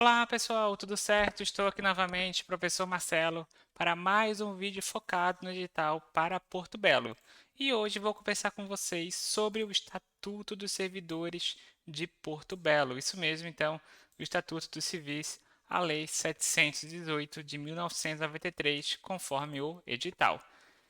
Olá pessoal, tudo certo? Estou aqui novamente, professor Marcelo, para mais um vídeo focado no digital para Porto Belo. E hoje vou conversar com vocês sobre o Estatuto dos Servidores de Porto Belo. Isso mesmo, então, o Estatuto dos Civis, a Lei 718 de 1993, conforme o edital.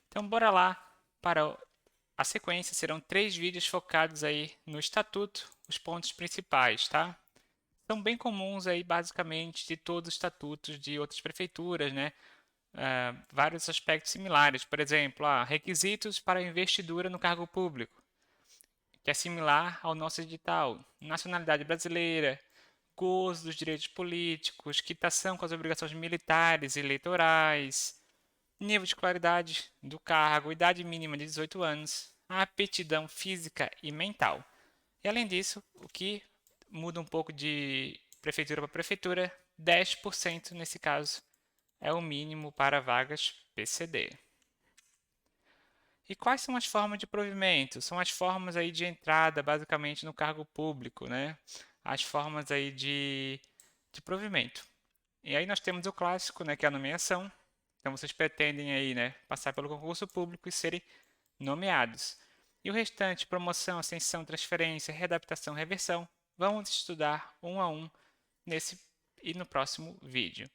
Então, bora lá para a sequência. Serão 3 vídeos focados aí no Estatuto, os pontos principais, tá? São bem comuns aí, basicamente, de todos os estatutos de outras prefeituras, né? Vários aspectos similares. Por exemplo, requisitos para investidura no cargo público, que é similar ao nosso edital. Nacionalidade brasileira, gozo dos direitos políticos, quitação com as obrigações militares e eleitorais, nível de escolaridade do cargo, idade mínima de 18 anos, aptidão física e mental. E além disso, o que muda um pouco de prefeitura para prefeitura, 10% nesse caso é o mínimo para vagas PCD. E quais são as formas de provimento? São as formas aí de entrada, basicamente, no cargo público, né? As formas aí de provimento. E aí nós temos o clássico, né, que é a nomeação. Então vocês pretendem aí, né, passar pelo concurso público e serem nomeados. E o restante, promoção, ascensão, transferência, readaptação, reversão, vamos estudar um a um nesse e no próximo vídeo.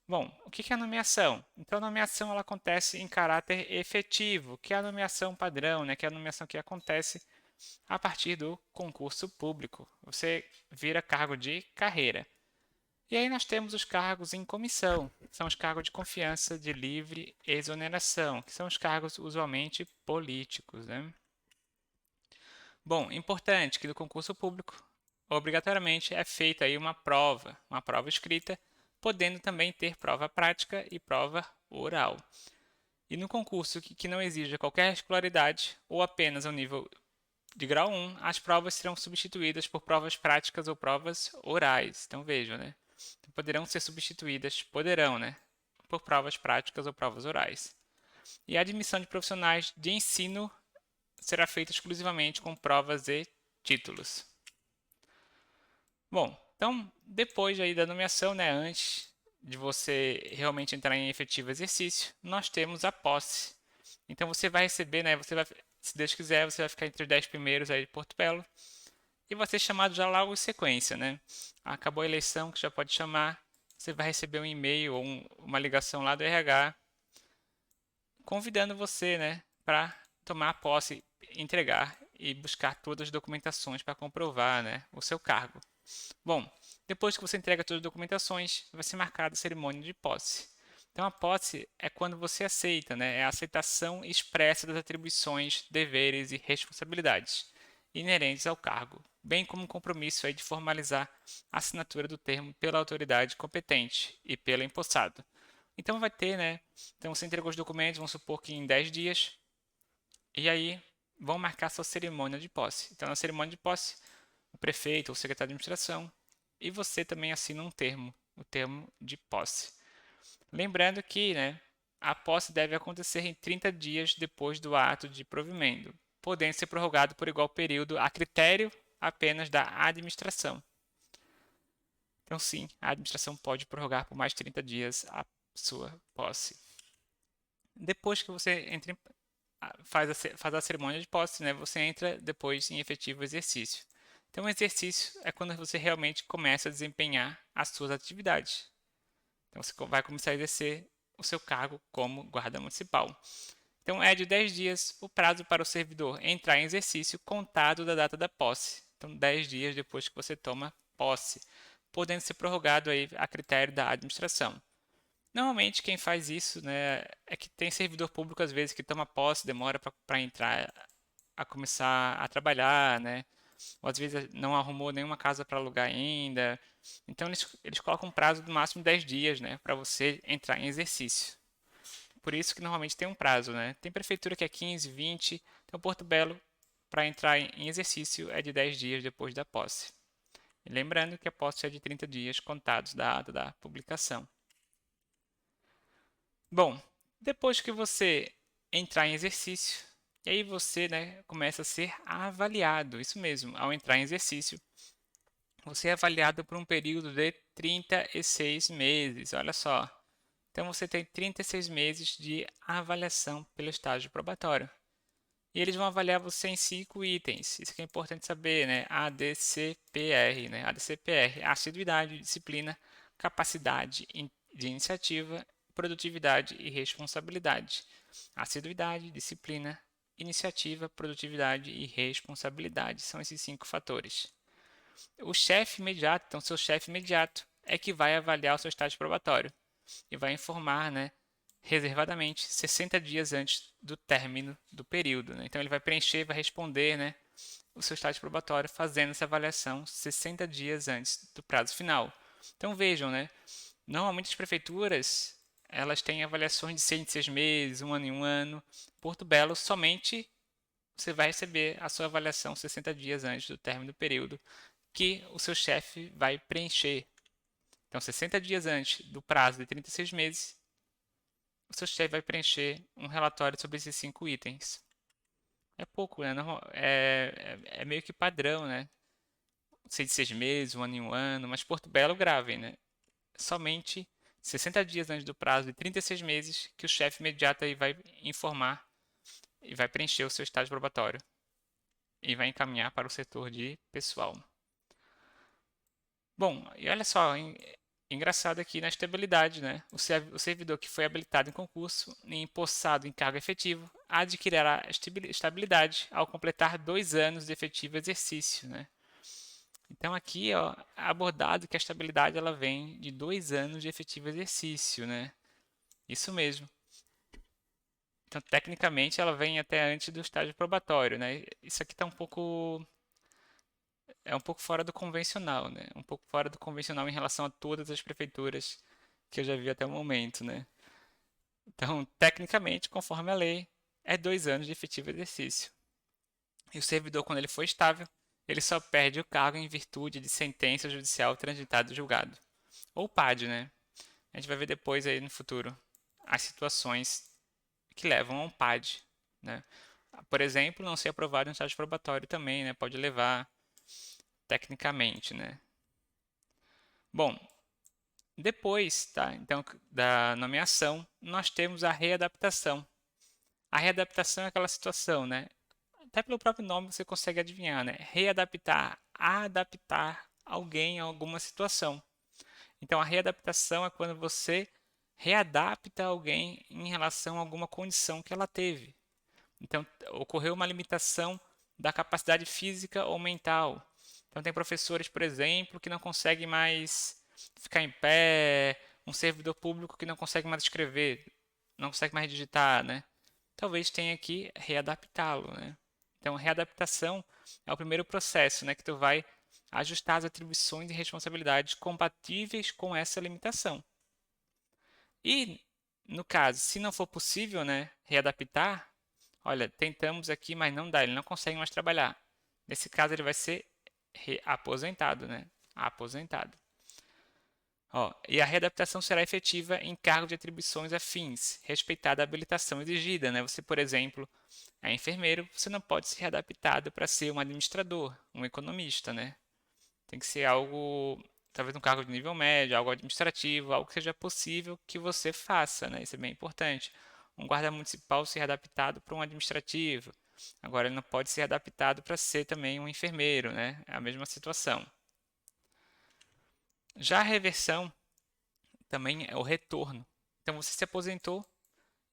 Bom, o que é a nomeação? Então, a nomeação ela acontece em caráter efetivo, que é a nomeação padrão, né, que é a nomeação que acontece a partir do concurso público. Você vira cargo de carreira. E aí nós temos os cargos em comissão, são os cargos de confiança, de livre exoneração, que são os cargos usualmente políticos, né? Bom, importante que no concurso público, obrigatoriamente é feita aí uma prova escrita, podendo também ter prova prática e prova oral. E no concurso que não exija qualquer escolaridade ou apenas ao nível de grau 1, as provas serão substituídas por provas práticas ou provas orais. Então vejam, né? Então, poderão, né? Por provas práticas ou provas orais. E a admissão de profissionais de ensino será feita exclusivamente com provas e títulos. Bom, então depois aí da nomeação, né, antes de você realmente entrar em efetivo exercício, nós temos a posse. Então você vai receber, né, se Deus quiser, você vai ficar entre os 10 primeiros aí de Porto Belo e vai ser chamado já logo em sequência, né? Acabou a eleição, que já pode chamar, você vai receber um e-mail ou uma ligação lá do RH convidando você, né, para tomar posse, entregar e buscar todas as documentações para comprovar, né, o seu cargo. Bom, depois que você entrega todas as documentações, vai ser marcada a cerimônia de posse. Então, a posse é quando você aceita, né, é a aceitação expressa das atribuições, deveres e responsabilidades inerentes ao cargo, bem como um compromisso aí de formalizar a assinatura do termo pela autoridade competente e pelo empossado. Então vai ter, né? Então você entregou os documentos, vamos supor que em 10 dias, e aí vão marcar sua cerimônia de posse. Então na cerimônia de posse, o prefeito ou o secretário de administração, e você também assina um termo, o termo de posse. Lembrando que, né, a posse deve acontecer em 30 dias depois do ato de provimento, podendo ser prorrogado por igual período a critério apenas da administração. Então, sim, a administração pode prorrogar por mais 30 dias a sua posse. Depois que você entra faz a cerimônia de posse, né, você entra depois em efetivo exercício. Então, o exercício é quando você realmente começa a desempenhar as suas atividades. Então, você vai começar a exercer o seu cargo como guarda municipal. Então, é de 10 dias o prazo para o servidor entrar em exercício contado da data da posse. Então, 10 dias depois que você toma posse, podendo ser prorrogado aí a critério da administração. Normalmente quem faz isso, né, é que tem servidor público às vezes que toma posse, demora para entrar a começar a trabalhar, né? Ou às vezes não arrumou nenhuma casa para alugar ainda. Então eles colocam um prazo do máximo 10 dias, né, para você entrar em exercício. Por isso que normalmente tem um prazo, né? Tem prefeitura que é 15, 20, então Porto Belo para entrar em exercício é de 10 dias depois da posse. E lembrando que a posse é de 30 dias contados da data da publicação. Bom, depois que você entrar em exercício, e aí você, né, começa a ser avaliado. Isso mesmo, ao entrar em exercício, você é avaliado por um período de 36 meses. Olha só. Então você tem 36 meses de avaliação pelo estágio probatório. E eles vão avaliar você em 5 itens. Isso que é importante saber, né? ADCPR, né? ADCPR, assiduidade, disciplina, capacidade de iniciativa, produtividade e responsabilidade. Assiduidade, disciplina, iniciativa, produtividade e responsabilidade são esses 5 fatores. O chefe imediato, então seu chefe imediato é que vai avaliar o seu estágio probatório e vai informar, né, reservadamente 60 dias antes do término do período, né? Então ele vai preencher, vai responder, né, o seu estágio probatório fazendo essa avaliação 60 dias antes do prazo final. Então vejam, né, normalmente as prefeituras elas têm avaliações de 6 meses, um ano em um ano. Porto Belo somente você vai receber a sua avaliação 60 dias antes do término do período que o seu chefe vai preencher. Então, 60 dias antes do prazo de 36 meses, o seu chefe vai preencher um relatório sobre esses 5 itens. É pouco, né? É meio que padrão, né? 6 meses, um ano em um ano, mas Porto Belo gravem, né? Somente 60 dias antes do prazo de 36 meses que o chefe imediato aí vai informar e vai preencher o seu estágio probatório e vai encaminhar para o setor de pessoal. Bom, e olha só, engraçado aqui na estabilidade, né? O servidor que foi habilitado em concurso e empossado em cargo efetivo adquirirá estabilidade ao completar 2 anos de efetivo exercício, né? Então aqui, ó, é abordado que a estabilidade ela vem de 2 anos de efetivo exercício, né? Isso mesmo. Então, tecnicamente, ela vem até antes do estágio probatório, né? Isso aqui está um pouco fora do convencional, né? Um pouco fora do convencional em relação a todas as prefeituras que eu já vi até o momento, né? Então, tecnicamente, conforme a lei, é 2 anos de efetivo exercício. E o servidor, quando ele for estável, ele só perde o cargo em virtude de sentença judicial transitada e julgado. Ou PAD, né? A gente vai ver depois aí no futuro as situações que levam a um PAD, né? Por exemplo, não ser aprovado em estágio probatório também, né? Pode levar tecnicamente, né? Bom, depois, tá? Então, da nomeação, nós temos a readaptação. A readaptação é aquela situação, né? Até pelo próprio nome você consegue adivinhar, né? Readaptar, adaptar alguém a alguma situação. Então, a readaptação é quando você readapta alguém em relação a alguma condição que ela teve. Então, ocorreu uma limitação da capacidade física ou mental. Então, tem professores, por exemplo, que não conseguem mais ficar em pé, um servidor público que não consegue mais escrever, não consegue mais digitar, né? Talvez tenha que readaptá-lo, né? Então, readaptação é o primeiro processo, né, que tu vai ajustar as atribuições e responsabilidades compatíveis com essa limitação. E, no caso, se não for possível, né, readaptar, olha, tentamos aqui, mas não dá, ele não consegue mais trabalhar. Nesse caso, ele vai ser aposentado, né? Aposentado. Ó, e a readaptação será efetiva em cargo de atribuições afins, respeitada a habilitação exigida, né? Você, por exemplo, é enfermeiro, você não pode ser readaptado para ser um administrador, um economista, né? Tem que ser algo, talvez um cargo de nível médio, algo administrativo, algo que seja possível que você faça, né? Isso é bem importante. Um guarda municipal ser adaptado para um administrativo. Agora, ele não pode ser adaptado para ser também um enfermeiro, né? É a mesma situação. Já a reversão também é o retorno. Então, você se aposentou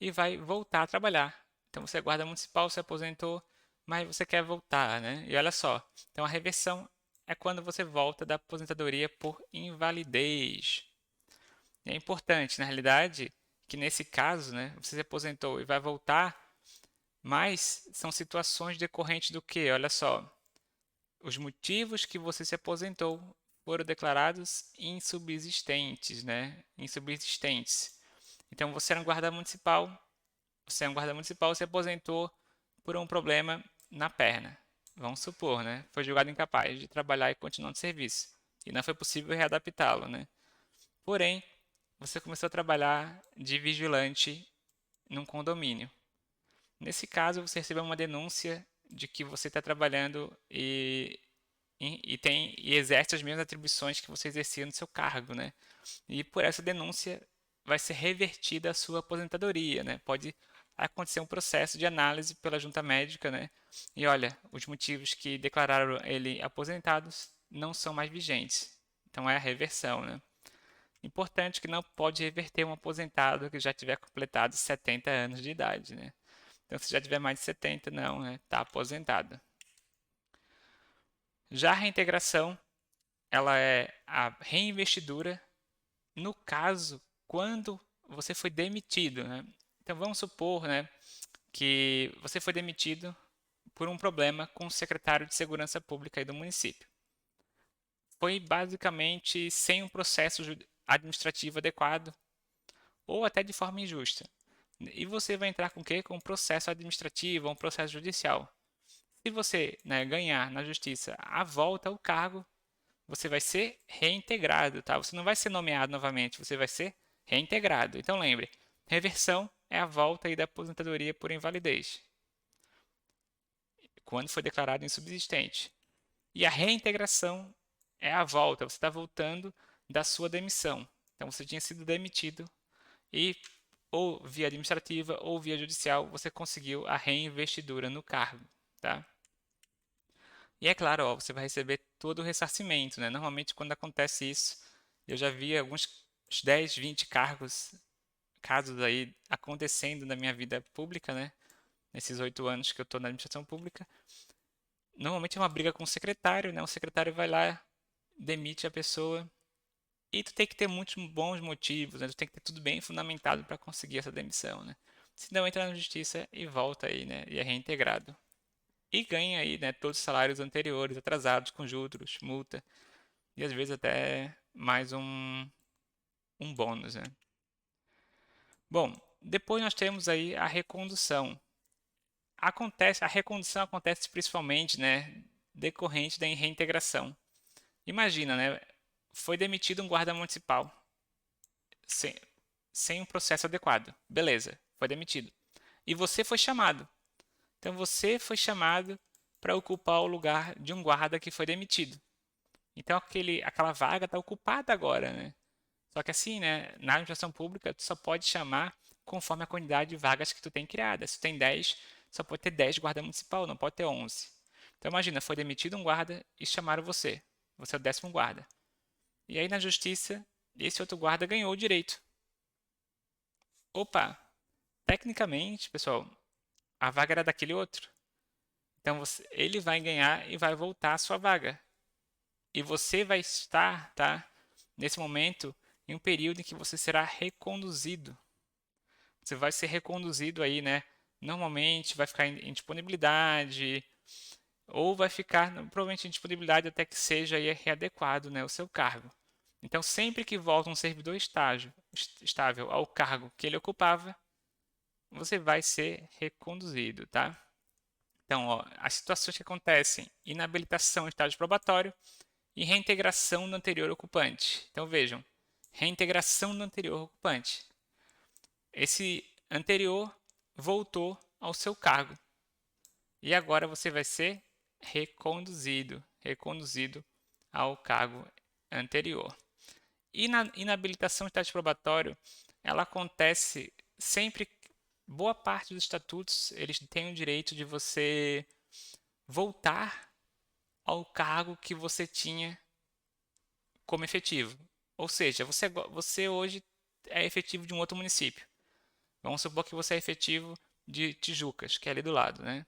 e vai voltar a trabalhar. Então, você é guarda municipal, se aposentou, mas você quer voltar, né? E olha só. Então, a reversão é quando você volta da aposentadoria por invalidez. E é importante, na realidade, que nesse caso, né, você se aposentou e vai voltar, mas são situações decorrentes do que? Olha só, os motivos que você se aposentou foram declarados insubsistentes, né? Insubsistentes. Então você era um guarda municipal, se aposentou por um problema na perna. Vamos supor, né? Foi julgado incapaz de trabalhar e continuar no serviço. E não foi possível readaptá-lo, né? Porém, você começou a trabalhar de vigilante num condomínio. Nesse caso, você recebeu uma denúncia de que você está trabalhando e exerce as mesmas atribuições que você exercia no seu cargo, né? E por essa denúncia vai ser revertida a sua aposentadoria, né? Pode acontecer um processo de análise pela junta médica, né? E olha, os motivos que declararam ele aposentados não são mais vigentes. Então é a reversão, né? Importante que não pode reverter um aposentado que já tiver completado 70 anos de idade, né? Então se já tiver mais de 70, não, né? Tá aposentado. Já a reintegração, ela é a reinvestidura no caso quando você foi demitido, né? Então vamos supor, né, que você foi demitido por um problema com o secretário de Segurança Pública aí do município. Foi basicamente sem um processo administrativo adequado ou até de forma injusta. E você vai entrar com o quê? Com um processo administrativo, um processo judicial. Se você, né, ganhar na justiça a volta ao cargo, você vai ser reintegrado, tá? Você não vai ser nomeado novamente, você vai ser reintegrado. Então lembre, reversão é a volta aí da aposentadoria por invalidez, quando foi declarado insubsistente. E a reintegração é a volta, você está voltando da sua demissão. Então você tinha sido demitido e ou via administrativa ou via judicial você conseguiu a reinvestidura no cargo, tá? E é claro, ó, você vai receber todo o ressarcimento, né? Normalmente quando acontece isso, eu já vi alguns 10, 20 casos aí acontecendo na minha vida pública, né? Nesses 8 anos que eu estou na administração pública. Normalmente é uma briga com o secretário, né? O secretário vai lá, demite a pessoa e tu tem que ter muitos bons motivos, né? Tu tem que ter tudo bem fundamentado para conseguir essa demissão, né? Senão entra na justiça e volta aí, né? E é reintegrado. E ganha aí, né, todos os salários anteriores, atrasados, com juros, multa e às vezes até mais um bônus, né? Bom, depois nós temos aí a recondução. A recondução acontece principalmente, né, decorrente da reintegração. Imagina, né, foi demitido um guarda municipal sem, sem um processo adequado. Beleza, foi demitido. E você foi chamado. Então você foi chamado para ocupar o lugar de um guarda que foi demitido. Então aquela vaga está ocupada agora, né? Só que assim, né, na administração pública, tu só pode chamar conforme a quantidade de vagas que tu tem criada. Se tu tem 10, só pode ter 10 guarda municipal, não pode ter 11. Então imagina, foi demitido um guarda e chamaram você. Você é o 10º guarda. E aí na justiça, esse outro guarda ganhou o direito. Opa, tecnicamente, pessoal, a vaga era daquele outro. Então ele vai ganhar e vai voltar à sua vaga. E você vai estar, tá, nesse momento, em um período em que você será reconduzido. Você vai ser reconduzido aí, né? Normalmente vai ficar em disponibilidade ou vai ficar provavelmente em disponibilidade até que seja aí readequado, né, o seu cargo. Então, sempre que volta um servidor estável ao cargo que ele ocupava, você vai ser reconduzido, tá? Então, ó, as situações que acontecem: inabilitação em estágio probatório e reintegração do anterior ocupante. Então, vejam, reintegração do anterior ocupante. Esse anterior voltou ao seu cargo e agora você vai ser reconduzido ao cargo anterior. E na inabilitação em estágio probatório, ela acontece sempre. Boa parte dos estatutos eles têm o direito de você voltar ao cargo que você tinha como efetivo. Ou seja, você hoje é efetivo de um outro município. Vamos supor que você é efetivo de Tijucas, que é ali do lado, né?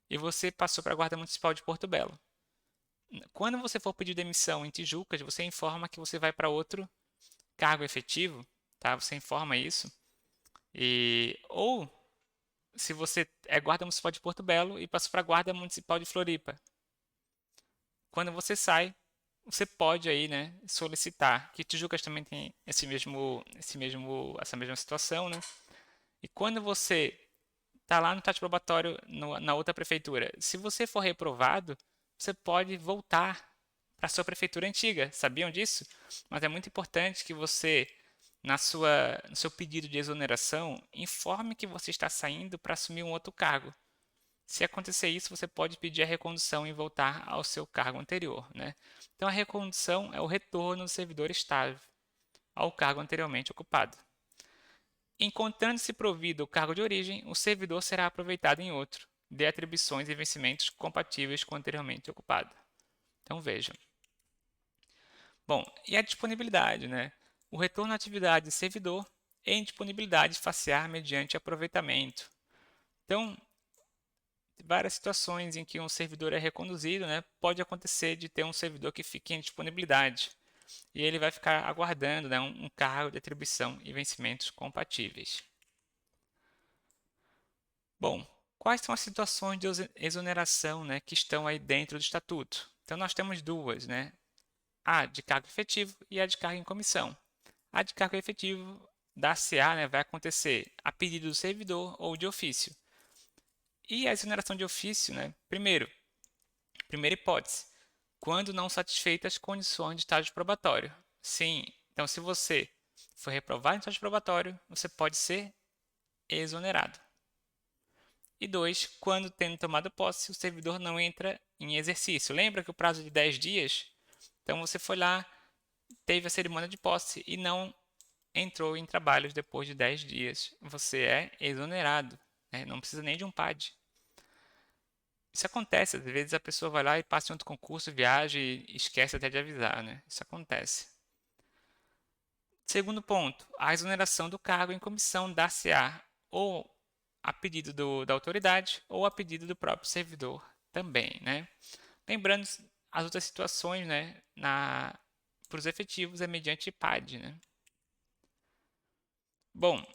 E você passou para a Guarda Municipal de Porto Belo. Quando você for pedir demissão em Tijucas, você informa que você vai para outro cargo efetivo, tá? Você informa isso. Ou se você é Guarda Municipal de Porto Belo e passou para a Guarda Municipal de Floripa. Quando você sai, você pode aí, né, solicitar, que Tijucas também tem essa mesma situação, né? E quando você está lá no estágio probatório na outra prefeitura, se você for reprovado, você pode voltar para a sua prefeitura antiga. Sabiam disso? Mas é muito importante que você, no seu pedido de exoneração, informe que você está saindo para assumir um outro cargo. Se acontecer isso, você pode pedir a recondução e voltar ao seu cargo anterior, né? Então, a recondução é o retorno do servidor estável ao cargo anteriormente ocupado. Encontrando-se provido o cargo de origem, o servidor será aproveitado em outro, de atribuições e vencimentos compatíveis com o anteriormente ocupado. Então, vejam. Bom, e a disponibilidade, né? O retorno à atividade de servidor é indisponibilidade faciar mediante aproveitamento. Então, várias situações em que um servidor é reconduzido, né? Pode acontecer de ter um servidor que fique em disponibilidade e ele vai ficar aguardando, né, um cargo de atribuição e vencimentos compatíveis. Bom, quais são as situações de exoneração, né, que estão aí dentro do estatuto? Então, nós temos duas, né? A de cargo efetivo e a de cargo em comissão. A de cargo efetivo da CA, né, vai acontecer a pedido do servidor ou de ofício. E a exoneração de ofício, né, primeira hipótese, quando não satisfeitas as condições de estágio probatório. Sim, então se você for reprovado em estágio probatório, você pode ser exonerado. E 2, quando tendo tomado posse, o servidor não entra em exercício. Lembra que o prazo de 10 dias? Então você foi lá, teve a cerimônia de posse e não entrou em trabalhos depois de 10 dias. Você é exonerado, né? Não precisa nem de um PAD. Isso acontece, às vezes a pessoa vai lá e passa em outro concurso, viaja e esquece até de avisar, né? Isso acontece. Segundo ponto, a exoneração do cargo em comissão dar-se-á ou a pedido da autoridade ou a pedido do próprio servidor também, né? Lembrando as outras situações, né, para os efetivos é mediante PAD, né? Bom,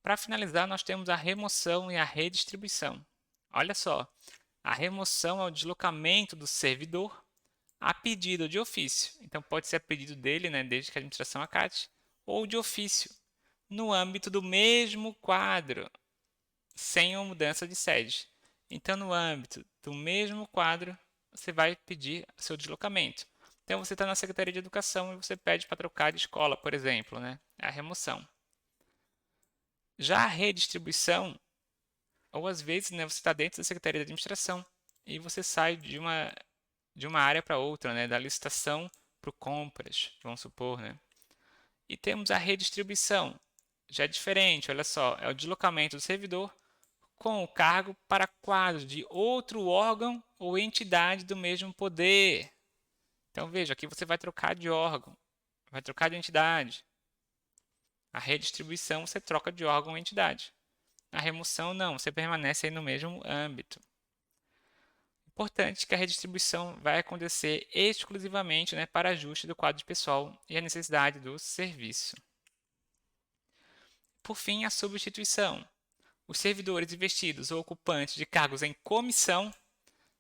para finalizar, nós temos a remoção e a redistribuição. Olha só, a remoção é o deslocamento do servidor a pedido de ofício. Então, pode ser a pedido dele, né, desde que a administração acate, ou de ofício, no âmbito do mesmo quadro, sem uma mudança de sede. Então, no âmbito do mesmo quadro, você vai pedir seu deslocamento. Então, você está na Secretaria de Educação e você pede para trocar de escola, por exemplo, né? É a remoção. Já a redistribuição, ou às vezes, né, você está dentro da Secretaria de Administração e você sai de uma área para outra, né, da licitação para compras, vamos supor, né? E temos a redistribuição, já é diferente, olha só, é o deslocamento do servidor com o cargo para quadros de outro órgão ou entidade do mesmo poder. Então veja, aqui você vai trocar de órgão, vai trocar de entidade. A redistribuição você troca de órgão ou entidade. A remoção não, você permanece aí no mesmo âmbito. Importante que a redistribuição vai acontecer exclusivamente, né, para ajuste do quadro de pessoal e a necessidade do serviço. Por fim, a substituição. Os servidores investidos ou ocupantes de cargos em comissão,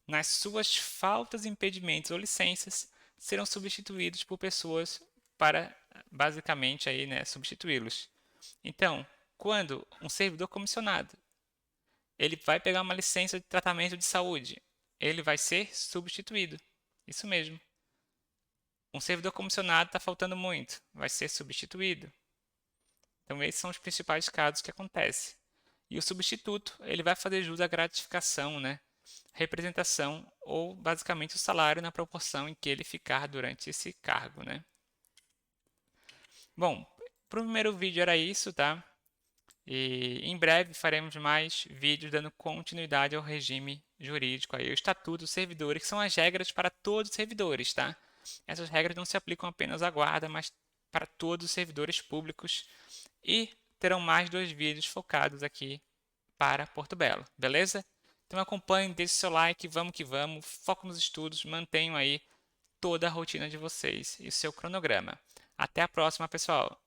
nas suas faltas, impedimentos ou licenças, serão substituídos por pessoas para, basicamente, aí, né, substituí-los. Então, quando um servidor comissionado ele vai pegar uma licença de tratamento de saúde, ele vai ser substituído. Isso mesmo. Um servidor comissionado está faltando muito, vai ser substituído. Então, esses são os principais casos que acontecem. E o substituto, ele vai fazer jus à gratificação, né? Representação ou basicamente o salário na proporção em que ele ficar durante esse cargo, né? Bom, para o primeiro vídeo era isso, tá? E em breve faremos mais vídeos dando continuidade ao regime jurídico, aí, o Estatuto dos Servidores, que são as regras para todos os servidores, tá? Essas regras não se aplicam apenas à guarda, mas para todos os servidores públicos. E terão mais 2 vídeos focados aqui para Porto Belo, beleza? Então acompanhem, deixe seu like, vamos que vamos, foco nos estudos, mantenham aí toda a rotina de vocês e o seu cronograma. Até a próxima, pessoal!